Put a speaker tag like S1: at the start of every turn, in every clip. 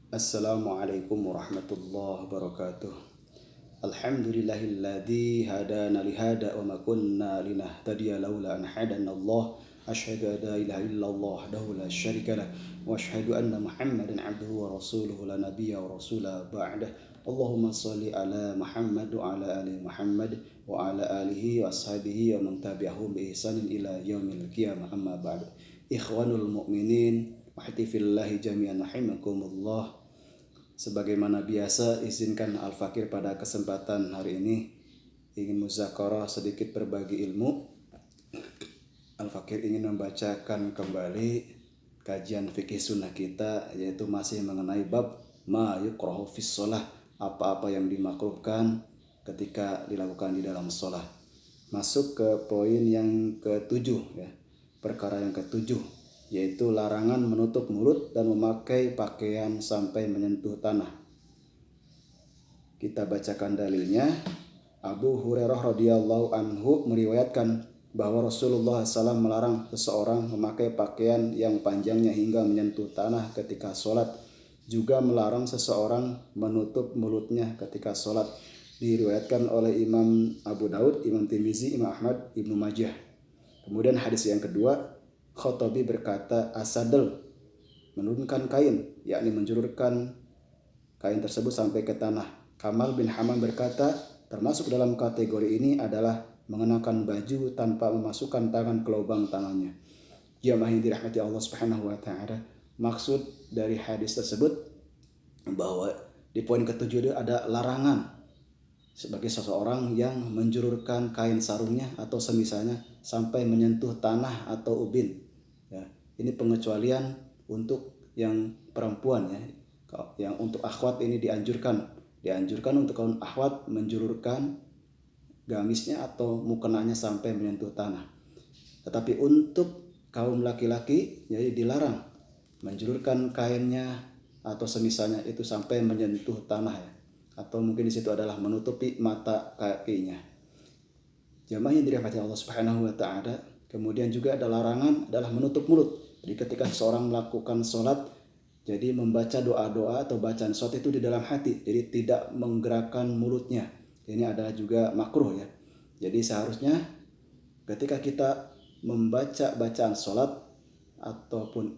S1: Assalamualaikum warahmatullahi wabarakatuh. Alhamdulillahilladzi hadana lihada wa ma kunna linahtadiya laula an hadana Allah. Asyhadu an la ilaha illallah wahdahu la syarika lah wa asyhadu anna Muhammadan abduhu wa rasuluhu la nabiyya wa rasula ba'dah. Allahumma shalli ala Muhammad wa ala ali Muhammad wa ala alihi wa ashabihi wa man tabi'ahum bi ihsanin ila yaumil qiyamah, amma ba'd. Ikhwanul mu'minin wahtifillahi jami'an rahimakumullah. Sebagaimana biasa, izinkan Al-Fakir pada kesempatan hari ini ingin muzakarah sedikit berbagi ilmu. Al-Fakir ingin membacakan kembali kajian fikih sunnah kita, yaitu masih mengenai bab ma yukrahu fis sholah, apa-apa yang dimakruhkan ketika dilakukan di dalam sholat. Masuk ke poin yang ketujuh ya, perkara yang ketujuh, yaitu larangan menutup mulut dan memakai pakaian sampai menyentuh tanah. Kita bacakan dalilnya. Abu Hurairah radhiyallahu anhu meriwayatkan bahwa Rasulullah SAW melarang seseorang memakai pakaian yang panjangnya hingga menyentuh tanah ketika sholat. Juga melarang seseorang menutup mulutnya ketika sholat. Diriwayatkan oleh Imam Abu Daud, Imam Tirmizi, Imam Ahmad, Ibnu Majah. Kemudian hadis yang kedua, Khotobi berkata, asadl, menurunkan kain, yakni menjulurkan kain tersebut sampai ke tanah. Kamal bin Hamam berkata, termasuk dalam kategori ini adalah mengenakan baju tanpa memasukkan tangan ke lubang tangannya. Jamaah yang dirahmati Allah Subhanahu wa taala, maksud dari hadis tersebut bahwa di poin ketujuh itu ada larangan sebagai seseorang yang menjulurkan kain sarungnya atau semisalnya sampai menyentuh tanah atau ubin. Ya, ini pengecualian untuk yang perempuan ya. Yang untuk akhwat ini dianjurkan untuk kaum akhwat menjulurkan gamisnya atau mukenanya sampai menyentuh tanah. Tetapi untuk kaum laki-laki jadi dilarang menjulurkan kainnya atau semisalnya itu sampai menyentuh tanah ya. Atau mungkin di situ adalah menutupi mata kakinya. Jamaah yang dirahmati Allah Subhanahu wa taala, kemudian juga ada larangan adalah menutup mulut. Jadi ketika seseorang melakukan sholat, jadi membaca doa-doa atau bacaan sholat itu di dalam hati, jadi tidak menggerakkan mulutnya. Ini adalah juga makruh ya. Jadi seharusnya ketika kita membaca bacaan sholat ataupun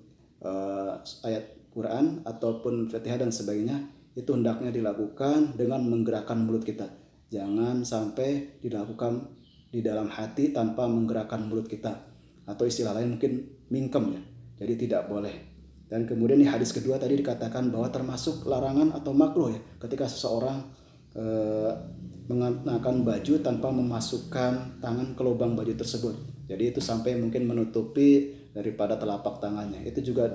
S1: ayat Quran ataupun Fatihah dan sebagainya, itu hendaknya dilakukan dengan menggerakkan mulut kita. Jangan sampai dilakukan di dalam hati tanpa menggerakkan mulut kita, atau istilah lain mungkin mingkem ya. Jadi tidak boleh. Dan kemudian di hadis kedua tadi dikatakan bahwa termasuk larangan atau makruh ya ketika seseorang mengenakan baju tanpa memasukkan tangan ke lubang baju tersebut. Jadi itu sampai mungkin menutupi daripada telapak tangannya. Itu juga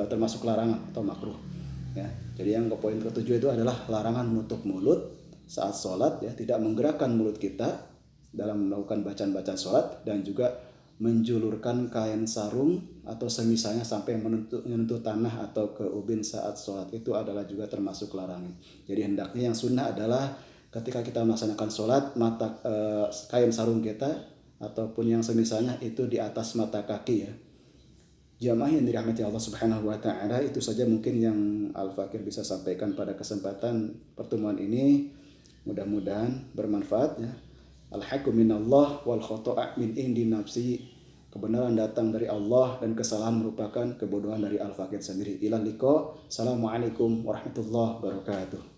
S1: termasuk larangan atau makruh. Ya, jadi yang ke poin ketujuh itu adalah larangan menutup mulut saat sholat ya, tidak menggerakkan mulut kita dalam melakukan bacaan-bacaan sholat, dan juga menjulurkan kain sarung atau semisalnya sampai menyentuh tanah atau ke ubin saat sholat, itu adalah juga termasuk larangan. Jadi hendaknya yang sunnah adalah ketika kita melaksanakan sholat, kain sarung kita ataupun yang semisalnya itu di atas mata kaki ya. Jamaah yang dirahmati Allah Subhanahu wa taala, itu saja mungkin yang Al-Fakir bisa sampaikan pada kesempatan pertemuan ini. Mudah-mudahan bermanfaat ya. Al-haqqu minallah wal khoto'a min indi nafsi. Kebenaran datang dari Allah dan kesalahan merupakan kebodohan dari Al-Fakir sendiri. Ilal liqa. Assalamualaikum warahmatullahi wabarakatuh.